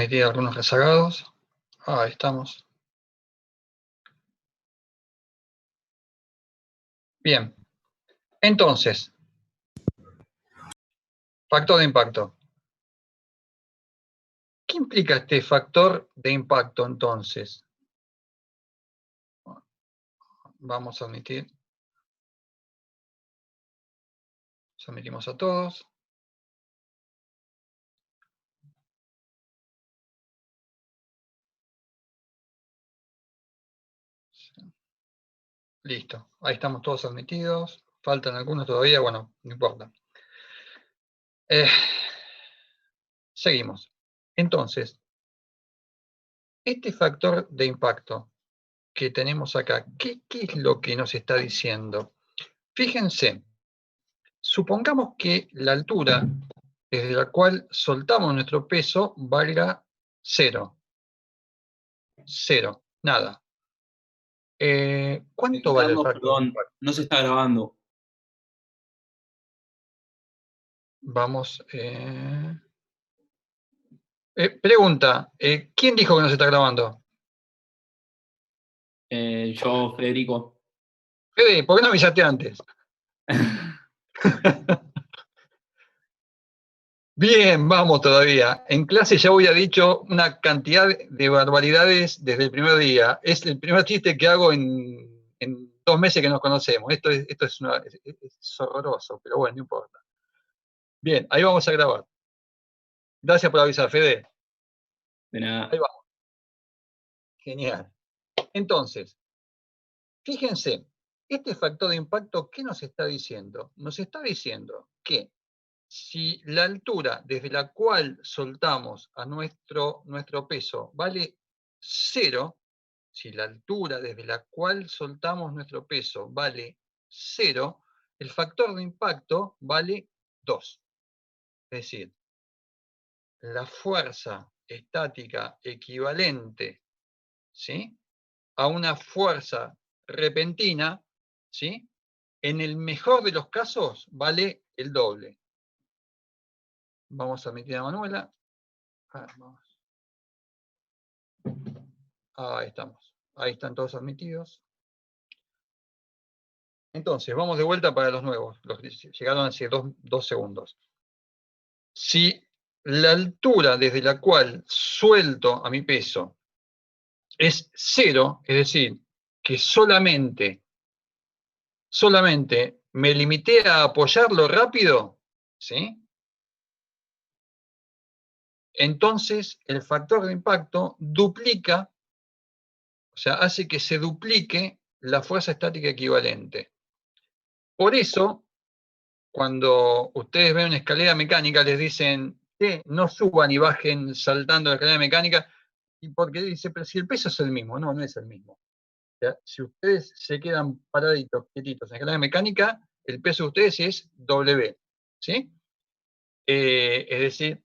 admitir algunos rezagados. Ahí estamos. Bien. Entonces, factor de impacto. ¿Qué implica este factor de impacto entonces? Vamos a admitir. Admitimos a todos. Listo. Ahí estamos todos admitidos. Faltan algunos todavía, bueno, no importa. Seguimos. Entonces, este factor de impacto que tenemos acá, ¿qué es lo que nos está diciendo? Fíjense, supongamos que la altura desde la cual soltamos nuestro peso valga 0. 0, nada. ¿Cuánto vale el Carlos, factor de perdón, impacto? no se está grabando. Vamos. Pregunta, ¿quién dijo que no se está grabando? Yo, Federico. Fede, ¿por qué no avisaste antes? Bien, vamos todavía. En clase ya había dicho una cantidad de barbaridades desde el primer día. Es el primer chiste que hago en 2 meses que nos conocemos. Esto es horroroso, pero bueno, no importa. Bien, ahí vamos a grabar. Gracias por avisar, Fede. De nada. Ahí vamos. Genial. Entonces, fíjense, este factor de impacto, ¿qué nos está diciendo? Nos está diciendo que si la altura desde la cual soltamos a nuestro peso vale 0, si la altura desde la cual soltamos nuestro peso vale 0, el factor de impacto vale 2. Es decir, la fuerza estática equivalente, ¿sí?, a una fuerza repentina, ¿sí?, en el mejor de los casos vale el doble. Vamos a admitir a Manuela. Ahí estamos. Ahí están todos admitidos. Entonces, vamos de vuelta para los nuevos, los que llegaron hace 2 segundos. Si la altura desde la cual suelto a mi peso es 0, es decir, que solamente me limité a apoyarlo rápido, ¿sí?, entonces el factor de impacto duplica, o sea, hace que se duplique la fuerza estática equivalente. Por eso, cuando ustedes ven una escalera mecánica, les dicen, no suban y bajen saltando la escalera mecánica, y porque dice, pero si el peso es el mismo. No, no es el mismo. O sea, si ustedes se quedan paraditos, quietitos en la escalera mecánica, el peso de ustedes es W, ¿sí? Es decir,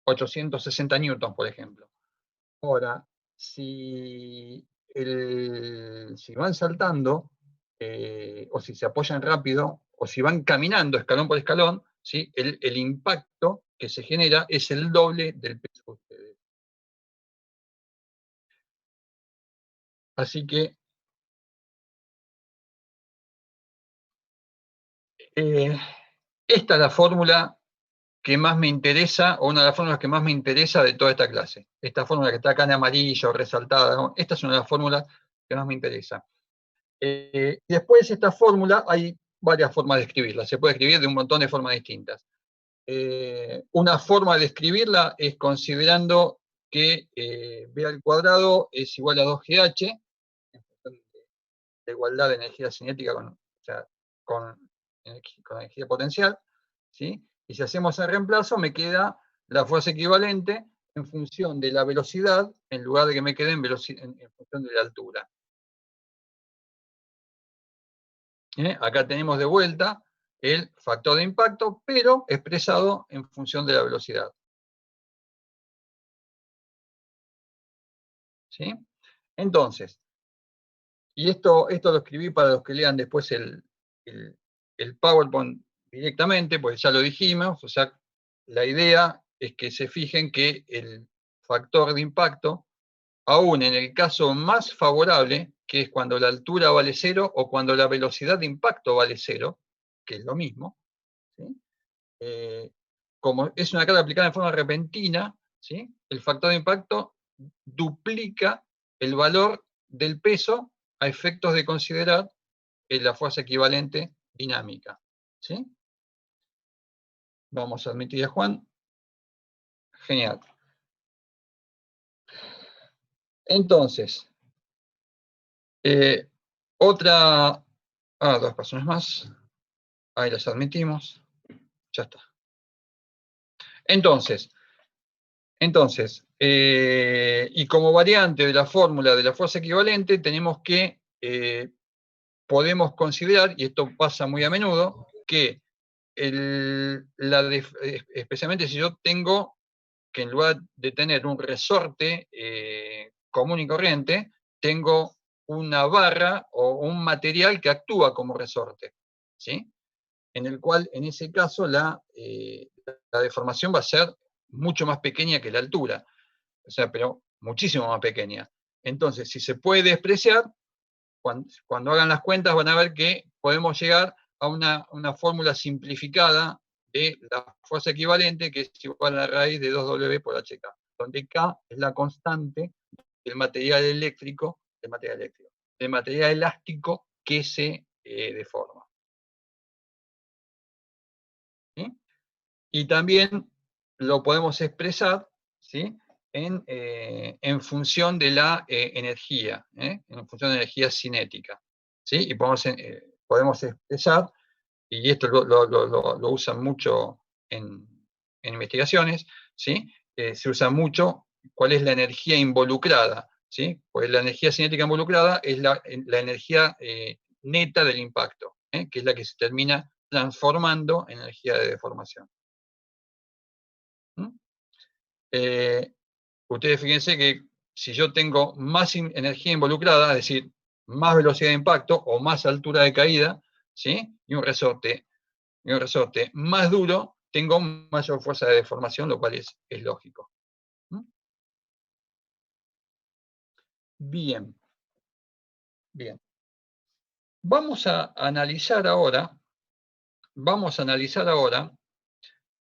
860 newtons, por ejemplo. Ahora, si van saltando, o si se apoyan rápido, o si van caminando escalón por escalón, ¿sí?, el impacto que se genera es el doble del peso de ustedes. Así que esta es la fórmula que más me interesa, o una de las fórmulas que más me interesa de toda esta clase. Esta fórmula que está acá en amarillo, resaltada, ¿no? Esta es una de las fórmulas que más me interesa. Después esta fórmula, hay varias formas de escribirla, se puede escribir de un montón de formas distintas. Una forma de escribirla es considerando que B al cuadrado es igual a 2GH, en función de la igualdad de energía cinética con energía potencial, ¿sí? Y si hacemos el reemplazo, me queda la fuerza equivalente en función de la velocidad, en lugar de que me quede en función de la altura. Acá tenemos de vuelta el factor de impacto, pero expresado en función de la velocidad. ¿Sí? Entonces, y esto lo escribí para los que lean después el PowerPoint directamente, porque ya lo dijimos, o sea, la idea es que se fijen que el factor de impacto, aún en el caso más favorable, que es cuando la altura vale 0 o cuando la velocidad de impacto vale 0, que es lo mismo, ¿sí? Como es una carga aplicada en forma repentina, ¿sí? El factor de impacto duplica el valor del peso a efectos de considerar la fuerza equivalente dinámica, ¿sí? Vamos a admitir a Juan. Genial. Entonces, dos personas más. Ahí las admitimos. Ya está. Entonces, y como variante de la fórmula de la fuerza equivalente, tenemos que, podemos considerar, y esto pasa muy a menudo, que especialmente si yo tengo que en lugar de tener un resorte común y corriente, tengo una barra o un material que actúa como resorte, ¿sí? En el cual, en ese caso, la deformación va a ser mucho más pequeña que la altura, o sea, pero muchísimo más pequeña. Entonces, si se puede despreciar, cuando hagan las cuentas van a ver que podemos llegar a una fórmula simplificada de la fuerza equivalente, que es igual a la raíz de 2W por HK, donde K es la constante del material eléctrico, del material elástico que se deforma. ¿Sí? Y también lo podemos expresar, ¿sí? En función de la energía, en función de la energía cinética, ¿sí? Y podemos expresar, y esto lo usan mucho en investigaciones, ¿sí? Se usa mucho cuál es la energía involucrada, ¿sí? Pues la energía cinética involucrada es la energía neta del impacto, que es la que se termina transformando en energía de deformación. Ustedes fíjense que si yo tengo más energía involucrada, es decir, más velocidad de impacto o más altura de caída, ¿sí? y un resorte más duro, tengo mayor fuerza de deformación, lo cual es lógico. Bien. Bien. Vamos a analizar ahora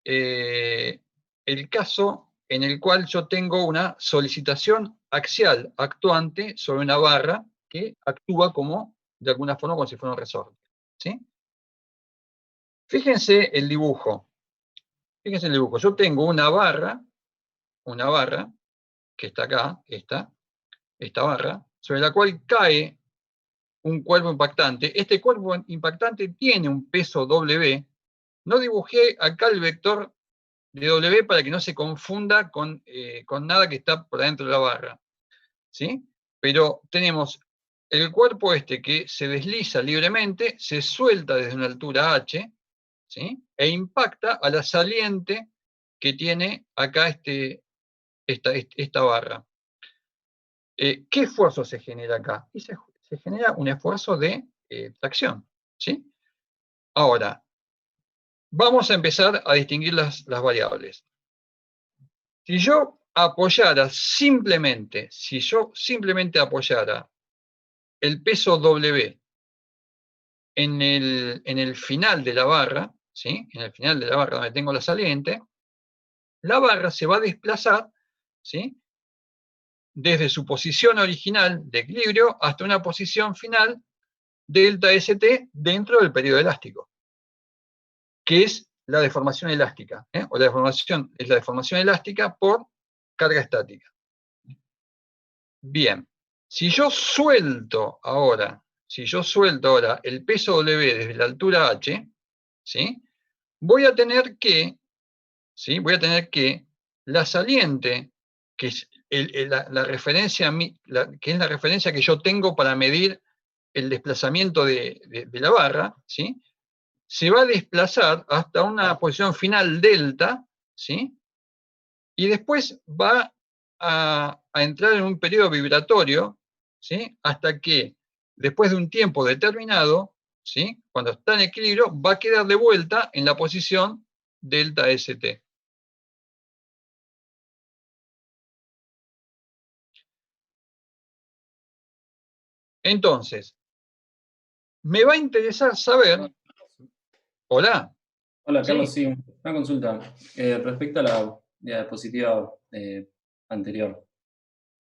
el caso en el cual yo tengo una solicitación axial actuante sobre una barra que actúa como, de alguna forma, como si fuera un resorte. ¿Sí? Fíjense el dibujo. Yo tengo una barra que está acá, esta barra, sobre la cual cae un cuerpo impactante. Este cuerpo impactante tiene un peso W. No dibujé acá el vector de W para que no se confunda con nada que está por adentro de la barra, ¿sí? Pero tenemos el cuerpo que se desliza libremente, se suelta desde una altura h, ¿sí? E impacta a la saliente que tiene acá esta barra. ¿Qué esfuerzo se genera acá? Y se genera un esfuerzo de tracción, ¿sí? Ahora, vamos a empezar a distinguir las variables. Si yo simplemente apoyara el peso W en el final de la barra, ¿sí? En el final de la barra donde tengo la saliente, la barra se va a desplazar, ¿sí? Desde su posición original de equilibrio hasta una posición final delta ST dentro del periodo elástico, que es la deformación elástica, o la deformación elástica por carga estática. Bien, si yo suelto ahora el peso W desde la altura h, ¿sí? voy a tener que la saliente, que es la referencia que yo tengo para medir el desplazamiento de la barra, ¿sí? se va a desplazar hasta una posición final delta, ¿sí? y después va a entrar en un periodo vibratorio, ¿sí? hasta que, después de un tiempo determinado, ¿sí? cuando está en equilibrio, va a quedar de vuelta en la posición delta ST. Entonces, me va a interesar saber... Hola. Hola, Sí, Carlos, sí, una consulta. Respecto a la diapositiva anterior.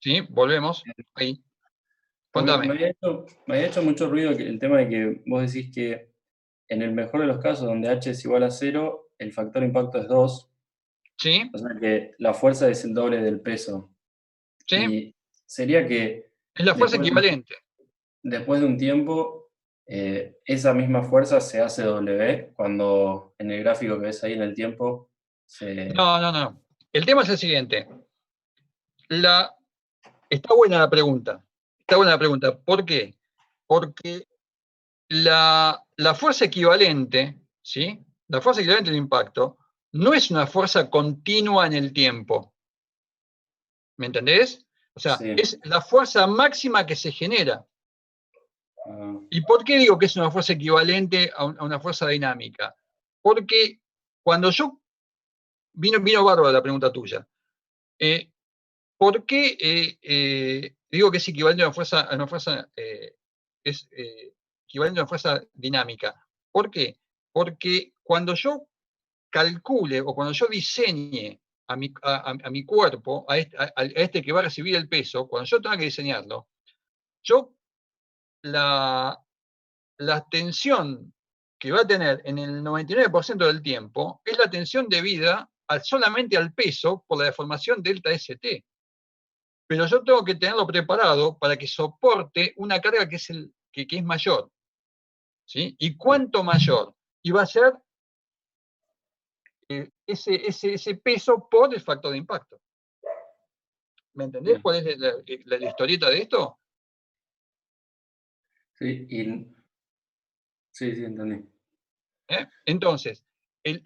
sí, volvemos. Ahí. Porque Contame. me había hecho mucho ruido el tema de que vos decís que en el mejor de los casos, donde h es igual a 0, el factor de impacto es 2, Sí, o sea que la fuerza es el doble del peso. sí. Y sería que Es la fuerza después de un, equivalente. después de un tiempo, esa misma fuerza se hace W cuando en el gráfico que ves ahí en el tiempo se... No, no, no. El tema es el siguiente. La, está buena la pregunta. Está buena la pregunta. ¿Por qué? Porque la fuerza equivalente, ¿sí? La fuerza equivalente del impacto no es una fuerza continua en el tiempo. ¿Me entendés? O sea, Sí. es la fuerza máxima que se genera. Ah, ¿Y por qué digo que es una fuerza equivalente a una fuerza dinámica? Porque cuando yo... Vino bárbaro la pregunta tuya. Eh, ¿Por qué digo que es equivalente a una fuerza, es equivalente a una fuerza dinámica? ¿Por qué? Porque cuando yo calcule o cuando yo diseñe a mi cuerpo, a este que va a recibir el peso, cuando yo tenga que diseñarlo, yo la, la tensión que va a tener en el 99% del tiempo es la tensión debida solamente al peso por la deformación delta ST. Pero yo tengo que tenerlo preparado para que soporte una carga que es mayor. ¿Sí? ¿Y cuánto mayor? Y va a ser ese peso por el factor de impacto. ¿Me entendés sí, cuál es la historieta de esto? sí, sí, sí, entendí. Entonces,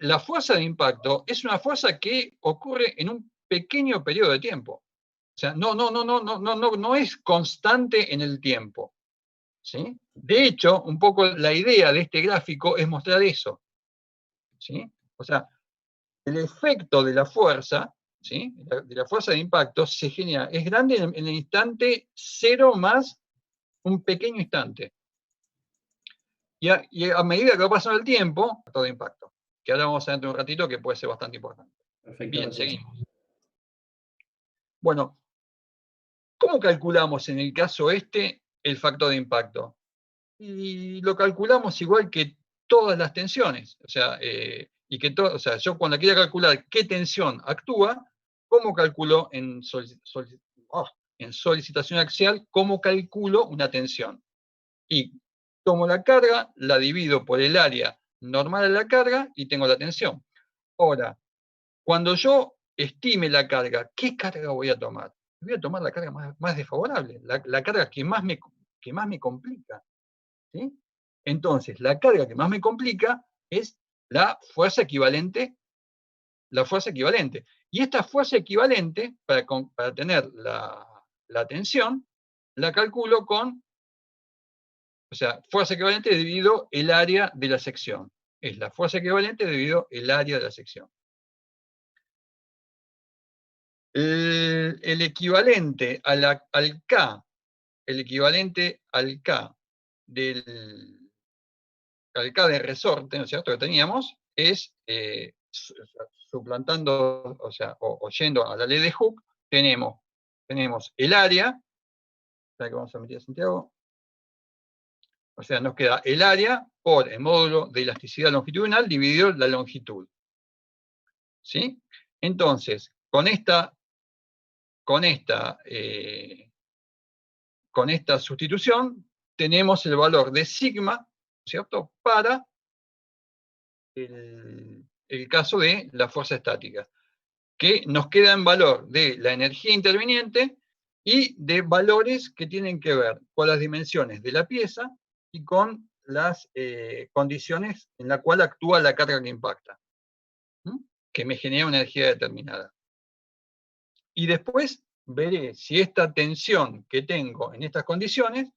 la fuerza de impacto es una fuerza que ocurre en un pequeño periodo de tiempo. O sea, no es constante en el tiempo. ¿Sí? De hecho, un poco la idea de este gráfico es mostrar eso. ¿Sí? O sea, el efecto de la fuerza, ¿sí? De la fuerza de impacto, se genera, es grande en el instante cero más un pequeño instante. Y a medida que va pasando el tiempo, todo impacto, que ahora vamos a ver dentro de un ratito que puede ser bastante importante. Perfecto, Bien, gracias. seguimos. Bueno, ¿cómo calculamos en el caso este el factor de impacto? Y lo calculamos igual que todas las tensiones. O sea, o sea, yo cuando quiera calcular qué tensión actúa, ¿cómo calculo en solicitación axial? ¿Cómo calculo una tensión? Y tomo la carga, la divido por el área normal de la carga y tengo la tensión. Ahora, cuando yo estime la carga, ¿qué carga voy a tomar? Voy a tomar la carga más desfavorable, la carga que más me complica. ¿Sí? Entonces, la carga que más me complica es la fuerza equivalente, la fuerza equivalente. Y esta fuerza equivalente, para tener la tensión, la calculo con, o sea, fuerza equivalente dividido el área de la sección. Es la fuerza equivalente dividido el área de la sección. El equivalente al K, el equivalente al K al K de resorte, ¿no es cierto?, que teníamos, es, suplantando, o sea, o yendo a la ley de Hooke, tenemos el área, que vamos a meter a Santiago, o sea, nos queda el área por el módulo de elasticidad longitudinal dividido la longitud. ¿Sí? Entonces, con esta, con esta sustitución, tenemos el valor de sigma, ¿cierto?, para el caso de la fuerza estática, que nos queda en valor de la energía interviniente y de valores que tienen que ver con las dimensiones de la pieza y con las condiciones en las cuales actúa la carga que impacta, ¿sí? Que me genera una energía determinada. Y después veré si esta tensión que tengo en estas condiciones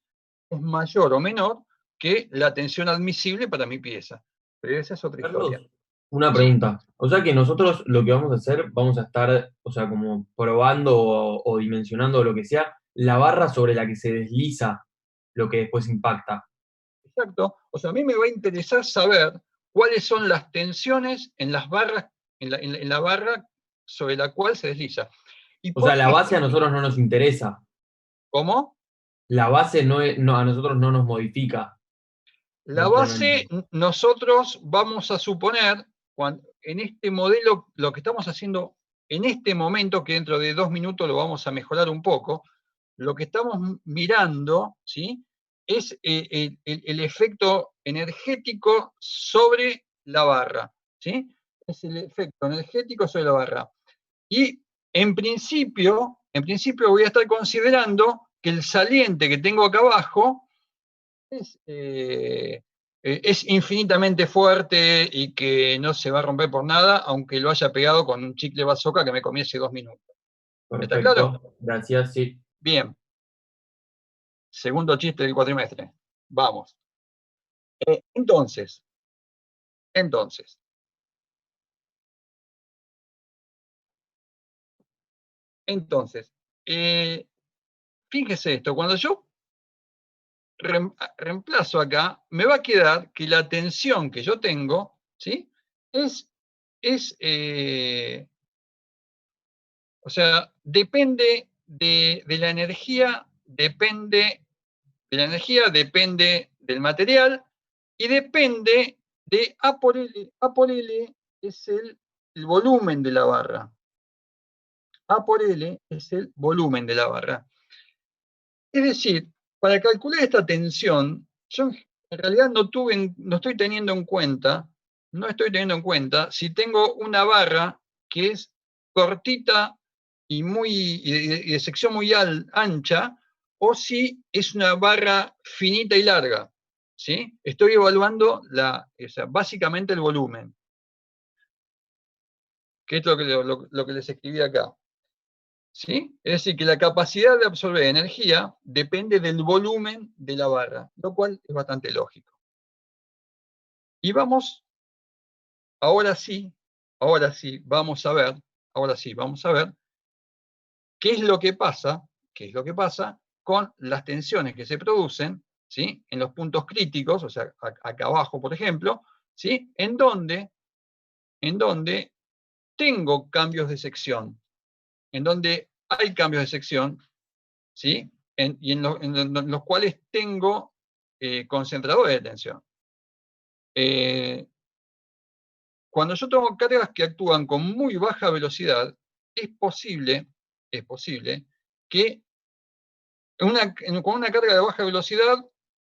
es mayor o menor que la tensión admisible para mi pieza. Pero esa es otra historia. Carlos, una Sí, pregunta. O sea que nosotros lo que vamos a hacer, vamos a estar, o sea, como probando o dimensionando o lo que sea, la barra sobre la que se desliza lo que después impacta. Exacto. O sea, a mí me va a interesar saber cuáles son las tensiones en las barras, en la barra sobre la cual se desliza. ¿Y O sea, por la qué? base a nosotros no nos interesa. ¿Cómo? La base a nosotros no nos modifica. La base, necesariamente. nosotros vamos a suponer, en este modelo, lo que estamos haciendo en este momento, que dentro de 2 minutos lo vamos a mejorar un poco, lo que estamos mirando, ¿sí?, es el efecto energético sobre la barra, ¿sí? Es el efecto energético sobre la barra. Y en principio voy a estar considerando que el saliente que tengo acá abajo es infinitamente fuerte y que no se va a romper por nada, aunque lo haya pegado con un chicle bazooka que me comí hace 2 minutos. ¿Está claro? Perfecto, gracias, sí. Bien. Segundo chiste del cuatrimestre. Vamos. Entonces, fíjese esto, cuando yo reemplazo acá, me va a quedar que la tensión que yo tengo, ¿sí?, es o sea, depende de la energía, depende depende del material y depende de A por L. A por L es el volumen de la barra. A por L es el volumen de la barra. Es decir, para calcular esta tensión, yo en realidad no estoy teniendo en cuenta si tengo una barra que es cortita y de sección muy ancha, o si es una barra finita y larga, ¿sí? Estoy evaluando básicamente el volumen, que es lo que les escribí acá, ¿sí? Es decir, que la capacidad de absorber energía depende del volumen de la barra, lo cual es bastante lógico. Y vamos, ahora sí, vamos a ver qué es lo que pasa con las tensiones que se producen, ¿sí?, en los puntos críticos, o sea, acá abajo, por ejemplo, ¿sí?, en donde tengo cambios de sección, en donde hay cambios de sección, ¿sí?, y en los cuales tengo concentradores de tensión. Cuando yo tengo cargas que actúan con muy baja velocidad, es posible que con una carga de baja velocidad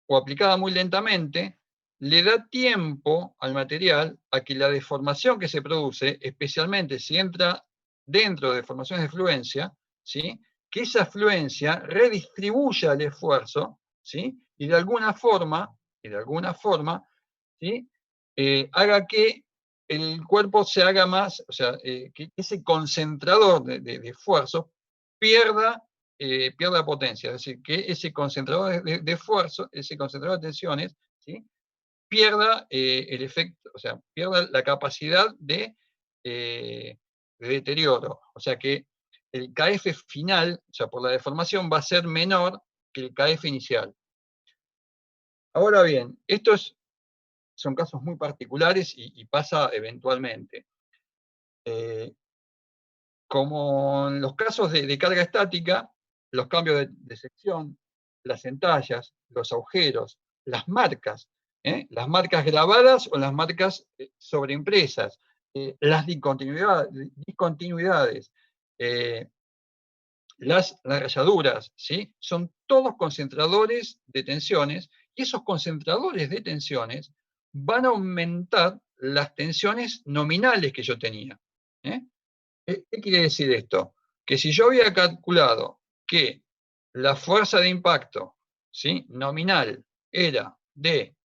o aplicada muy lentamente, le da tiempo al material a que la deformación que se produce, especialmente si entra dentro de deformaciones de fluencia, ¿sí?, que esa fluencia redistribuya el esfuerzo, ¿sí?, y de alguna forma, ¿sí?, haga que el cuerpo se haga más, o sea, que ese concentrador de esfuerzo pierda potencia, es decir, que ese concentrador de esfuerzo, ese concentrador de tensiones, ¿sí?, pierda el efecto, o sea, pierda la capacidad de deterioro. O sea que el KF final, o sea, por la deformación, va a ser menor que el KF inicial. Ahora bien, son casos muy particulares y pasa eventualmente. Como en los casos de carga estática, los cambios de sección, las entallas, los agujeros, las marcas grabadas o las marcas sobreimpresas, las discontinuidades, las rayaduras, ¿sí?, son todos concentradores de tensiones, y esos concentradores de tensiones van a aumentar las tensiones nominales que yo tenía. ¿Qué quiere decir esto? Que si yo había calculado que la fuerza de impacto, ¿sí?, nominal era de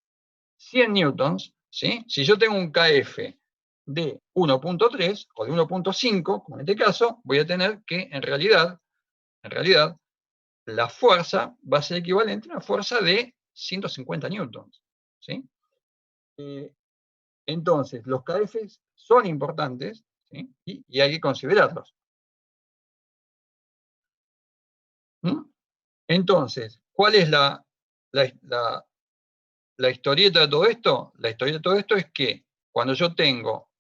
100 newtons, ¿sí?, si yo tengo un KF de 1.3 o de 1.5, como en este caso, voy a tener que, en realidad, la fuerza va a ser equivalente a una fuerza de 150 newtons, ¿sí? Entonces, los KFs son importantes, ¿sí?, y hay que considerarlos. ¿Mm? Entonces, ¿cuál es la historieta de todo esto, es que cuando yo tengo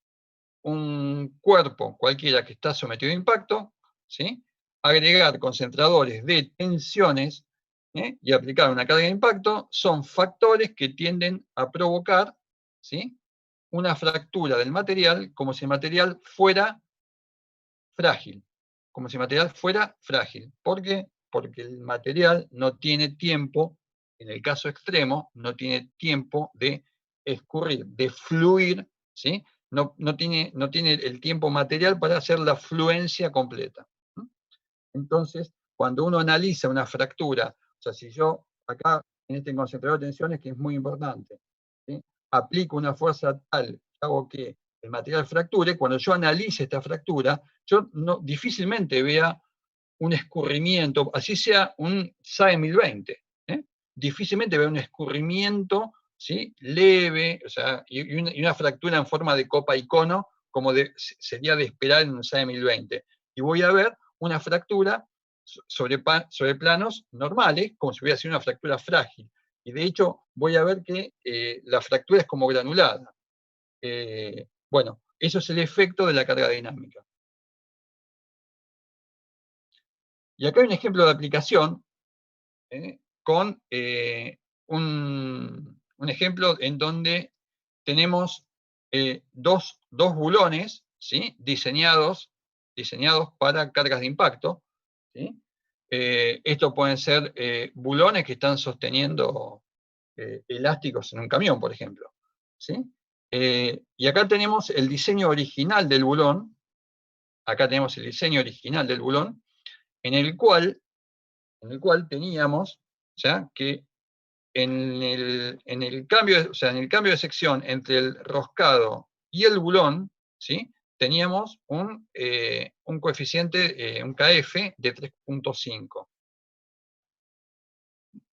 un cuerpo cualquiera que está sometido a impacto, ¿sí? Agregar concentradores de tensiones y aplicar una carga de impacto son factores que tienden a provocar, ¿sí? Una fractura del material como si el material fuera frágil. ¿Por qué? Porque el material no tiene tiempo, en el caso extremo, no tiene tiempo de escurrir, de fluir, ¿sí? No tiene el tiempo material para hacer la fluencia completa. Entonces, cuando uno analiza una fractura, o sea, si yo acá en este concentrador de tensiones, que es muy importante, ¿sí? Aplico una fuerza tal que hago que el material fracture, cuando yo analice esta fractura, yo difícilmente vea un escurrimiento, así sea un SAE 1020, difícilmente vea un escurrimiento, ¿sí? Leve, o sea, y una fractura en forma de copa y cono, como sería de esperar en un SAE 1020. Y voy a ver una fractura sobre planos normales, como si hubiera sido una fractura frágil. Y de hecho, voy a ver que la fractura es como granulada. Bueno, eso es el efecto de la carga dinámica. Y acá hay un ejemplo de aplicación con un ejemplo en donde tenemos dos bulones, ¿sí? diseñados para cargas de impacto. ¿Sí? Estos pueden ser bulones que están sosteniendo elásticos en un camión, por ejemplo. ¿Sí? Y acá tenemos el diseño original del bulón, en el cual teníamos ya que en el cambio de sección entre el roscado y el bulón, ¿sí? Teníamos un coeficiente, un KF de 3.5.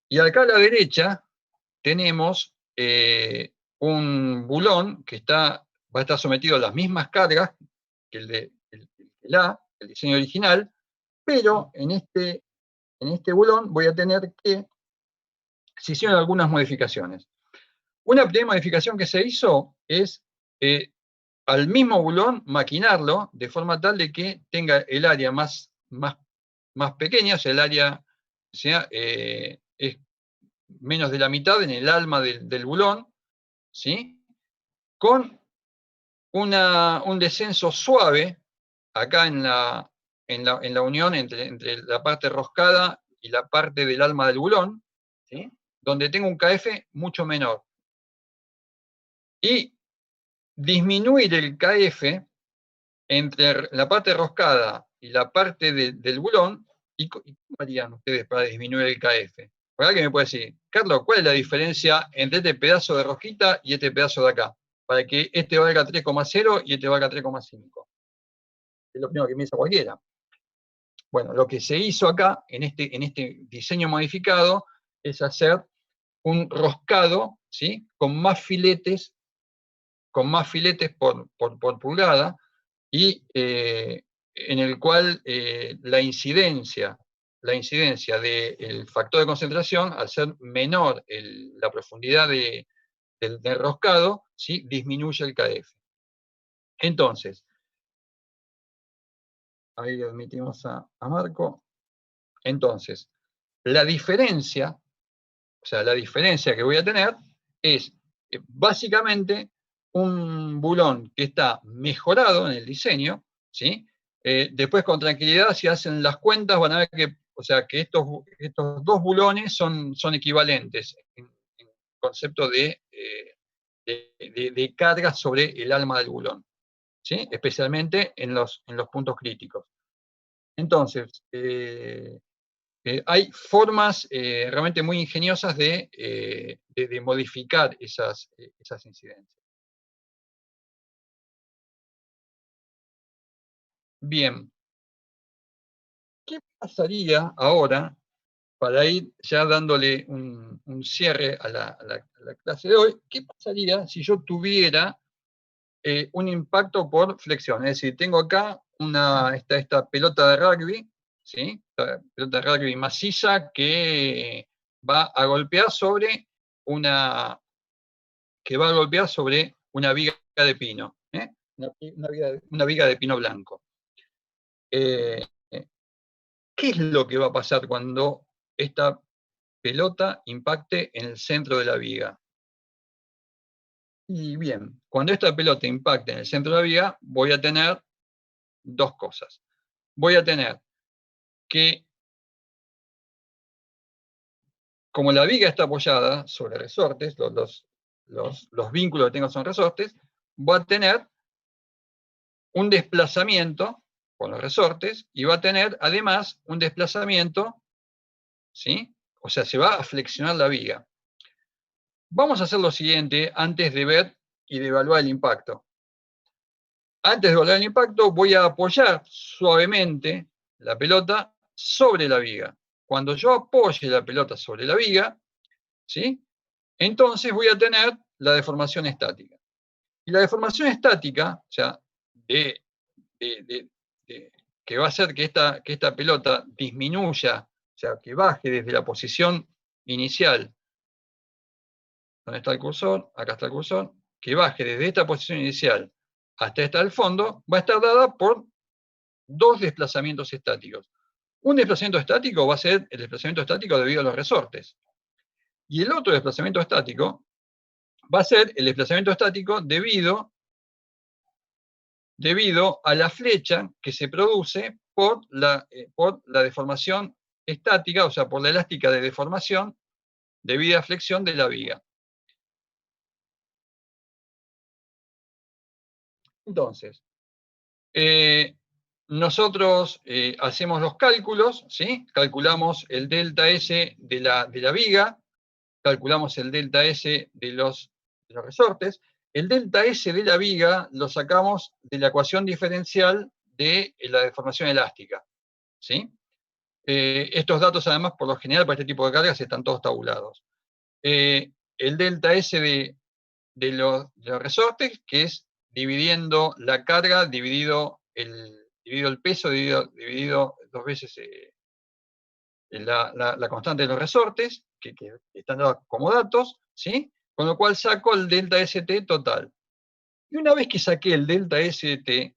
Y acá a la derecha tenemos un bulón que va a estar sometido a las mismas cargas que el diseño original, pero en este bulón voy a tener que se hicieron algunas modificaciones. Una primera modificación que se hizo es al mismo bulón maquinarlo de forma tal de que tenga el área más pequeña, o sea, el área es menos de la mitad en el alma del bulón, ¿sí? Con un descenso suave acá en la unión entre la parte roscada y la parte del alma del bulón, ¿sí? Donde tengo un KF mucho menor. Y disminuir el KF entre la parte roscada y la parte del bulón. ¿Y cómo harían ustedes para disminuir el KF? Por alguien me puede decir, Carlos, ¿cuál es la diferencia entre este pedazo de rosquita y este pedazo de acá? Para que este valga 3,0 y este valga 3,5. Es lo primero que piensa cualquiera. Bueno, lo que se hizo acá, en este diseño modificado, es hacer un roscado, ¿sí? con más filetes por pulgada, y en el cual la incidencia del factor de concentración, al ser menor la profundidad del roscado, ¿sí? disminuye el KF. Entonces, ahí admitimos a Marco. Entonces, la diferencia que voy a tener es básicamente un bulón que está mejorado en el diseño, ¿sí? Después con tranquilidad, si hacen las cuentas, van a ver que estos dos bulones son equivalentes en concepto de carga sobre el alma del bulón, ¿sí? Especialmente en los puntos críticos. Entonces, hay formas realmente muy ingeniosas de modificar esas incidencias. Bien. ¿Qué pasaría ahora, para ir ya dándole un cierre a la clase de hoy, qué pasaría si yo tuviera un impacto por flexión? Es decir, tengo acá esta pelota de rugby, ¿sí? Esta pelota de rugby maciza que va a golpear sobre una viga de pino, una viga de pino blanco. ¿Qué es lo que va a pasar cuando esta pelota impacte en el centro de la viga? Y bien, cuando esta pelota impacte en el centro de la viga, voy a tener dos cosas. Voy a tener que, como la viga está apoyada sobre resortes, los vínculos que tengo son resortes, voy a tener un desplazamiento con los resortes y va a tener además un desplazamiento, ¿sí? O sea, se va a flexionar la viga. Vamos a hacer lo siguiente antes de ver y de evaluar el impacto. Antes de evaluar el impacto, voy a apoyar suavemente la pelota sobre la viga. Cuando yo apoye la pelota sobre la viga, ¿sí? Entonces voy a tener la deformación estática. Y la deformación estática, o sea, que va a hacer que esta pelota disminuya, o sea, que baje desde la posición inicial, donde está el cursor, acá está el cursor, que baje desde esta posición inicial hasta esta del fondo, va a estar dada por dos desplazamientos estáticos. Un desplazamiento estático va a ser el desplazamiento estático debido a los resortes. Y el otro desplazamiento estático va a ser el desplazamiento estático debido a la flecha que se produce por la deformación estática, o sea, por la elástica de deformación debido a flexión de la viga. Entonces, nosotros hacemos los cálculos, ¿sí? Calculamos el delta S de la viga, calculamos el delta S de los resortes. El delta S de la viga lo sacamos de la ecuación diferencial de la deformación elástica, ¿sí? Estos datos, además, por lo general, para este tipo de cargas, están todos tabulados. El delta S de los resortes, que es dividiendo la carga, dividido el peso, dividido dos veces la constante de los resortes, que están dados como datos, ¿sí? Con lo cual saco el delta ST total. Y una vez que saqué el delta ST,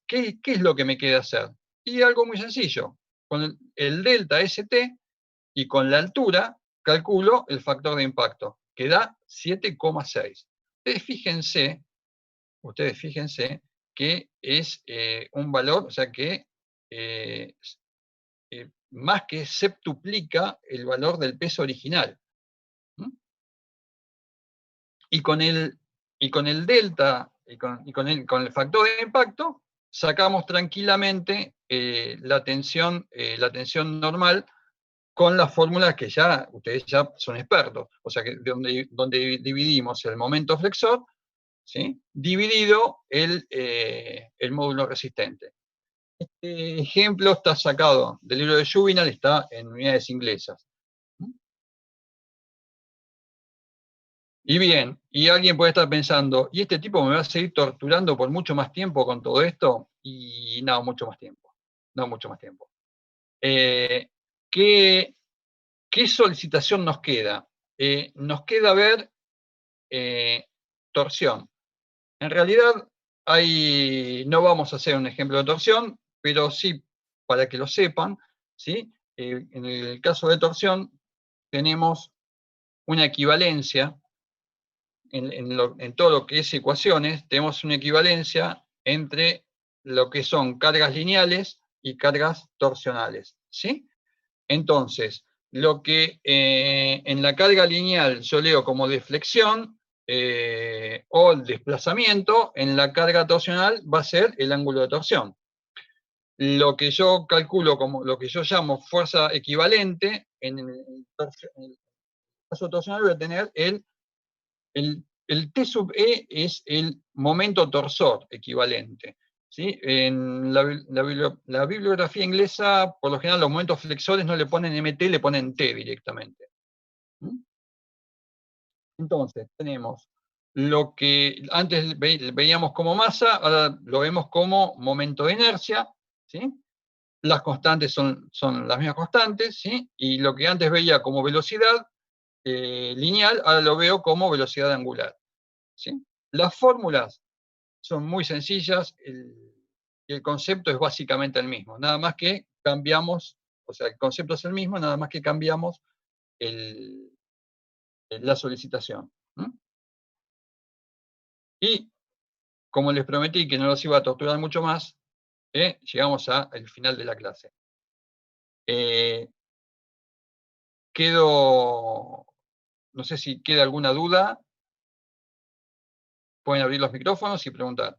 ¿qué es lo que me queda hacer? Y algo muy sencillo. Con el delta ST y con la altura calculo el factor de impacto, que da 7,6. Ustedes fíjense que es un valor, o sea que más que septuplica el valor del peso original. Y con el delta, con el factor de impacto, sacamos tranquilamente la tensión normal con las fórmulas que ya ustedes ya son expertos. O sea, que donde dividimos el momento flexor, ¿sí? Dividido el módulo resistente. Este ejemplo está sacado del libro de Juvenal, está en unidades inglesas. Y bien, y alguien puede estar pensando, ¿y este tipo me va a seguir torturando por mucho más tiempo con todo esto? Y no, mucho más tiempo. No, mucho más tiempo. ¿Qué solicitación nos queda? Nos queda ver torsión. En realidad, no vamos a hacer un ejemplo de torsión, pero sí, para que lo sepan, ¿sí? En el caso de torsión, tenemos una equivalencia. En todo lo que es ecuaciones, tenemos una equivalencia entre lo que son cargas lineales y cargas torsionales, ¿sí? Entonces, lo que en la carga lineal yo leo como deflexión o el desplazamiento, en la carga torsional va a ser el ángulo de torsión. Lo que yo calculo como lo que yo llamo fuerza equivalente, en el caso torsional voy a tener el T sub E es el momento torsor equivalente. ¿Sí? En la bibliografía inglesa, por lo general, los momentos flexores no le ponen MT, le ponen T directamente. Entonces, tenemos lo que antes veíamos como masa, ahora lo vemos como momento de inercia, ¿sí? las constantes son las mismas constantes, ¿sí? Y lo que antes veía como velocidad lineal, ahora lo veo como velocidad angular, ¿sí? Las fórmulas son muy sencillas, el concepto es básicamente el mismo, nada más que cambiamos, o sea, el concepto es el mismo, nada más que cambiamos la solicitación. Y como les prometí que no los iba a torturar mucho más, llegamos al final de la clase. No sé si queda alguna duda. Pueden abrir los micrófonos y preguntar.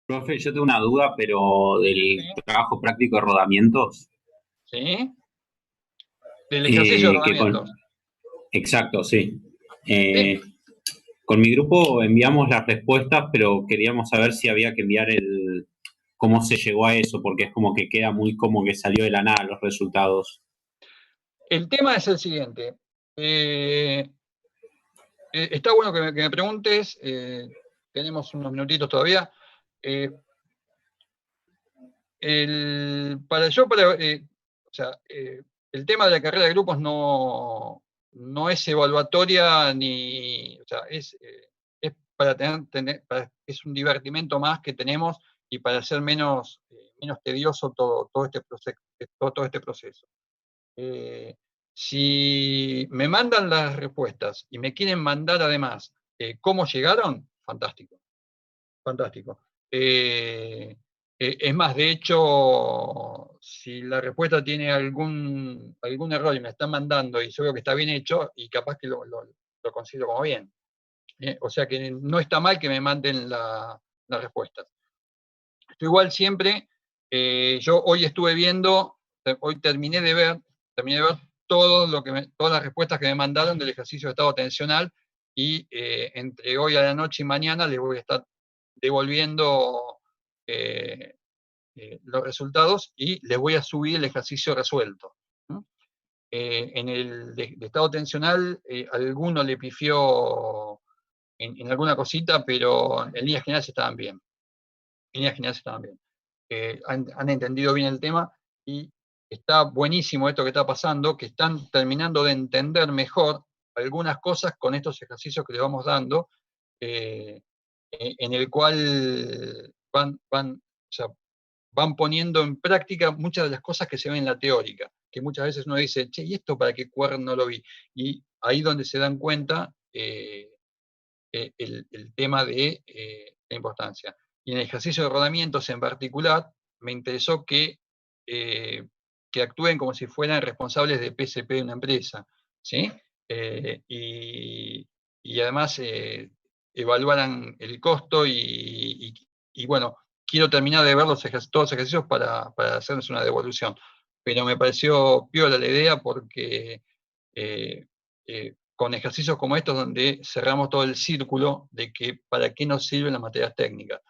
Profe, yo tengo una duda, pero del trabajo práctico de rodamientos. ¿Sí? Del ejercicio de que rodamientos. Exacto, sí. Sí. Con mi grupo enviamos las respuestas, pero queríamos saber si había que enviar cómo se llegó a eso, porque es como que queda muy como que salió de la nada los resultados. El tema es el siguiente. Está bueno que me preguntes. Tenemos unos minutitos todavía. El tema de la carrera de grupos no es evaluatoria o sea, es para es un divertimento más que tenemos y para hacer menos tedioso todo este proceso. Si me mandan las respuestas y me quieren mandar además cómo llegaron, fantástico. Fantástico. Es más, de hecho, si la respuesta tiene algún error y me están mandando y yo veo que está bien hecho, y capaz que lo considero como bien. O sea que no está mal que me manden las respuestas. Esto igual siempre, yo hoy estuve viendo, hoy terminé de ver todas las respuestas que me mandaron del ejercicio de estado tensional, y entre hoy a la noche y mañana les voy a estar devolviendo los resultados y les voy a subir el ejercicio resuelto. En el de estado tensional, alguno le pifió en alguna cosita, pero en líneas generales estaban bien. Han entendido bien el tema y está buenísimo esto que está pasando, que están terminando de entender mejor algunas cosas con estos ejercicios que les vamos dando, en el cual van poniendo en práctica muchas de las cosas que se ven en la teórica, que muchas veces uno dice, che, ¿y esto para qué cuerno no lo vi? Y ahí donde se dan cuenta el tema de la importancia. Y en el ejercicio de rodamientos en particular, me interesó que actúen como si fueran responsables de PSP de una empresa, ¿sí? Y además evaluaran el costo y bueno, quiero terminar de ver todos los ejercicios para hacerles una devolución. Pero me pareció piola la idea porque con ejercicios como estos donde cerramos todo el círculo de que para qué nos sirven las materias técnicas.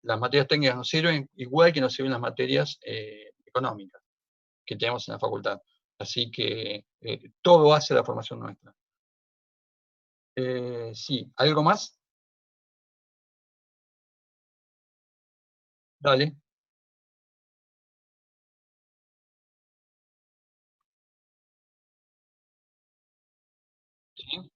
Las materias técnicas nos sirven igual que nos sirven las materias económicas que tenemos en la facultad. Así que todo hace la formación nuestra. Sí, ¿algo más? Dale. ¿Sí?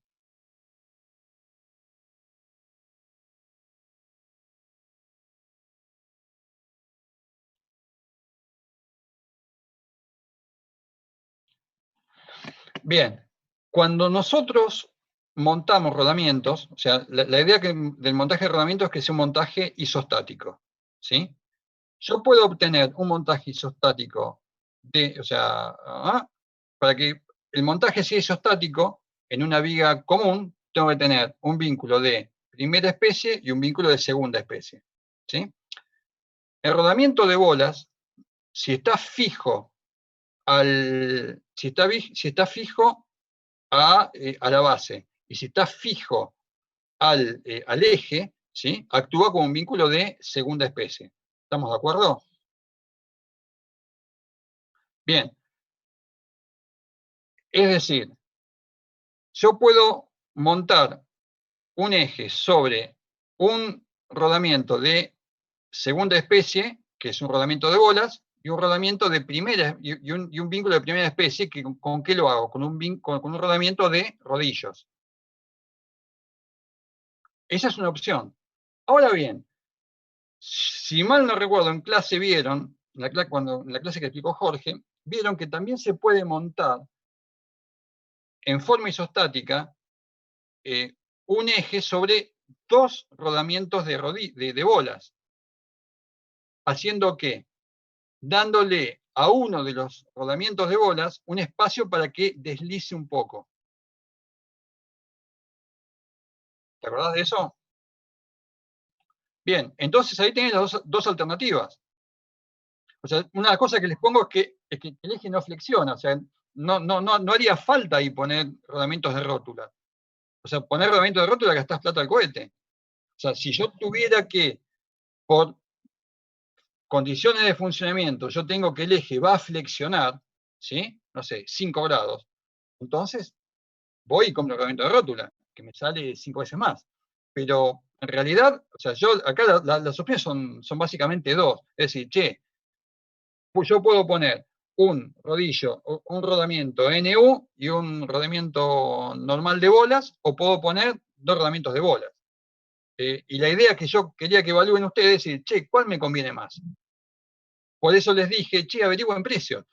Bien, cuando nosotros montamos rodamientos, o sea, la idea del montaje de rodamientos es que sea un montaje isostático, ¿sí? Yo puedo obtener un montaje isostático para que el montaje sea isostático, en una viga común, tengo que tener un vínculo de primera especie y un vínculo de segunda especie, ¿sí? El rodamiento de bolas, si está fijo si está fijo a la base, y si está fijo al eje, ¿sí? Actúa como un vínculo de segunda especie. ¿Estamos de acuerdo? Bien. Es decir, yo puedo montar un eje sobre un rodamiento de segunda especie, que es un rodamiento de bolas, y un rodamiento de primera, y un vínculo de primera especie, que ¿con qué lo hago? Con un rodamiento de rodillos. Esa es una opción. Ahora bien, si mal no recuerdo, en clase vieron, en la clase que explicó Jorge, vieron que también se puede montar en forma isostática un eje sobre dos rodamientos de bolas. Haciendo que, dándole a uno de los rodamientos de bolas un espacio para que deslice un poco. ¿Te acordás de eso? Bien, entonces ahí tenés las dos alternativas. O sea, una cosa que les pongo es que el eje no flexiona, o sea, no haría falta ahí poner rodamientos de rótula. O sea, poner rodamientos de rótula gastás plata al cohete. O sea, si yo tuviera que, por condiciones de funcionamiento, yo tengo que el eje va a flexionar, ¿sí? No sé, 5 grados. Entonces, voy y compro rodamiento de rótula, que me sale 5 veces más. Pero en realidad, o sea, acá las opciones son básicamente dos. Es decir, pues yo puedo poner un rodamiento NU y un rodamiento normal de bolas, o puedo poner dos rodamientos de bolas. Y la idea que yo quería que evalúen ustedes es decir, ¿cuál me conviene más? Por eso les dije, averigüen precios.